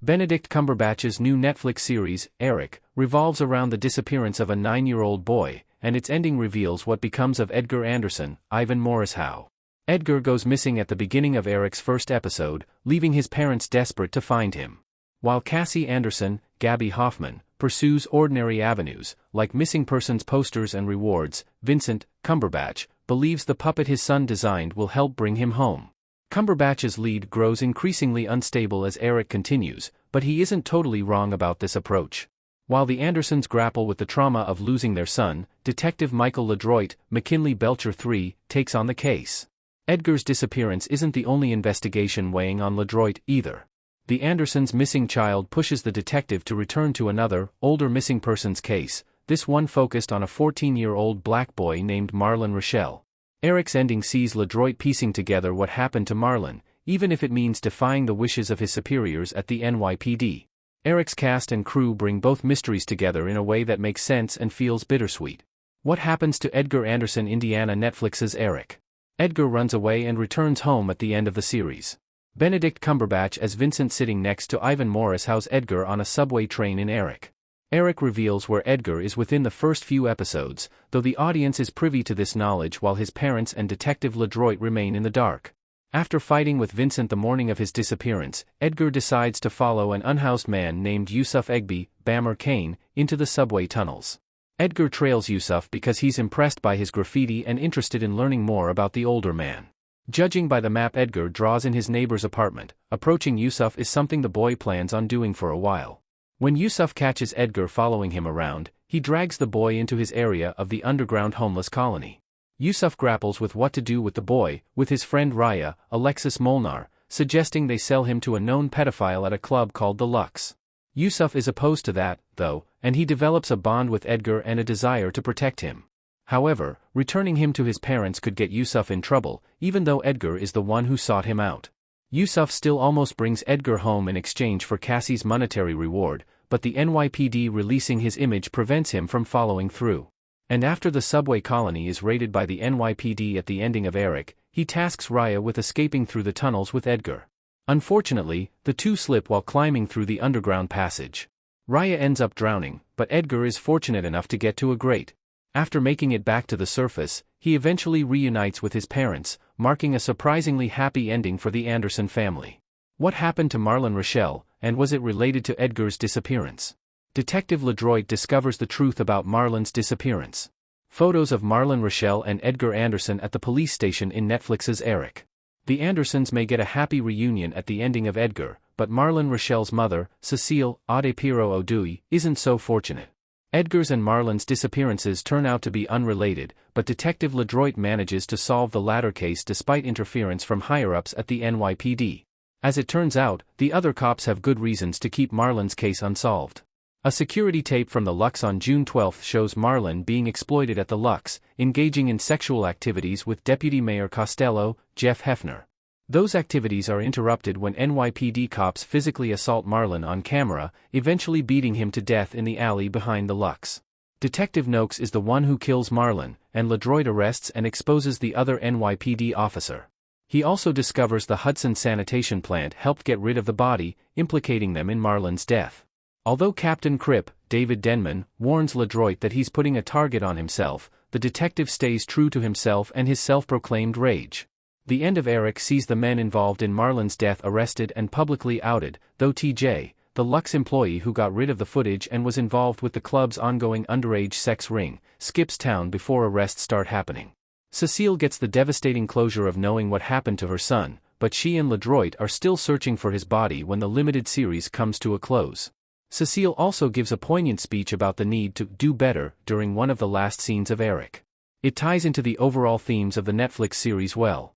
Benedict Cumberbatch's new Netflix series, Eric, revolves around the disappearance of a 9-year-old boy, and its ending reveals what becomes of Edgar Anderson, Ivan Morrishow. Edgar goes missing at the beginning of Eric's first episode, leaving his parents desperate to find him. While Cassie Anderson, Gabby Hoffman, pursues ordinary avenues, like missing persons posters and rewards, Vincent, Cumberbatch, believes the puppet his son designed will help bring him home. Cumberbatch's lead grows increasingly unstable as Eric continues, but he isn't totally wrong about this approach. While the Andersons grapple with the trauma of losing their son, Detective Michael LeDroit, McKinley Belcher III, takes on the case. Edgar's disappearance isn't the only investigation weighing on LeDroit either. The Andersons' missing child pushes the detective to return to another, older missing persons case, this one focused on a 14-year-old black boy named Marlon Rochelle. Eric's ending sees LeDroit piecing together what happened to Marlon, even if it means defying the wishes of his superiors at the NYPD. Eric's cast and crew bring both mysteries together in a way that makes sense and feels bittersweet. What happens to Edgar Anderson? Indiana Netflix's Eric. Edgar runs away and returns home at the end of the series. Benedict Cumberbatch as Vincent sitting next to Ivan Morrishow's Edgar on a subway train in Eric. Eric reveals where Edgar is within the first few episodes, though the audience is privy to this knowledge while his parents and Detective LeDroit remain in the dark. After fighting with Vincent the morning of his disappearance, Edgar decides to follow an unhoused man named Yusuf Egby, Bammer Kane, into the subway tunnels. Edgar trails Yusuf because he's impressed by his graffiti and interested in learning more about the older man. Judging by the map Edgar draws in his neighbor's apartment, approaching Yusuf is something the boy plans on doing for a while. When Yusuf catches Edgar following him around, he drags the boy into his area of the underground homeless colony. Yusuf grapples with what to do with the boy, with his friend Raya, Alexis Molnar, suggesting they sell him to a known pedophile at a club called the Lux. Yusuf is opposed to that, though, and he develops a bond with Edgar and a desire to protect him. However, returning him to his parents could get Yusuf in trouble, even though Edgar is the one who sought him out. Yusuf still almost brings Edgar home in exchange for Cassie's monetary reward, but the NYPD releasing his image prevents him from following through. And after the subway colony is raided by the NYPD at the ending of Eric, he tasks Raya with escaping through the tunnels with Edgar. Unfortunately, the two slip while climbing through the underground passage. Raya ends up drowning, but Edgar is fortunate enough to get to a grate. After making it back to the surface, he eventually reunites with his parents, marking a surprisingly happy ending for the Anderson family. What happened to Marlon Rochelle, and was it related to Edgar's disappearance? Detective LeDroit discovers the truth about Marlon's disappearance. Photos of Marlon Rochelle and Edgar Anderson at the police station in Netflix's Eric. The Andersons may get a happy reunion at the ending of Edgar, but Marlon Rochelle's mother, Cecile Adepiro Odui, isn't so fortunate. Edgar's and Marlon's disappearances turn out to be unrelated, but Detective LeDroit manages to solve the latter case despite interference from higher-ups at the NYPD. As it turns out, the other cops have good reasons to keep Marlon's case unsolved. A security tape from the Lux on June 12 shows Marlon being exploited at the Lux, engaging in sexual activities with Deputy Mayor Costello, Jeff Hefner. Those activities are interrupted when NYPD cops physically assault Marlon on camera, eventually beating him to death in the alley behind the Lux. Detective Noakes is the one who kills Marlon, and LeDroit arrests and exposes the other NYPD officer. He also discovers the Hudson sanitation plant helped get rid of the body, implicating them in Marlon's death. Although Captain Cripp, David Denman, warns LeDroit that he's putting a target on himself, the detective stays true to himself and his self-proclaimed rage. The end of Eric sees the men involved in Marlon's death arrested and publicly outed, though TJ, the Lux employee who got rid of the footage and was involved with the club's ongoing underage sex ring, skips town before arrests start happening. Cecile gets the devastating closure of knowing what happened to her son, but she and LeDroit are still searching for his body when the limited series comes to a close. Cecile also gives a poignant speech about the need to do better during one of the last scenes of Eric. It ties into the overall themes of the Netflix series well.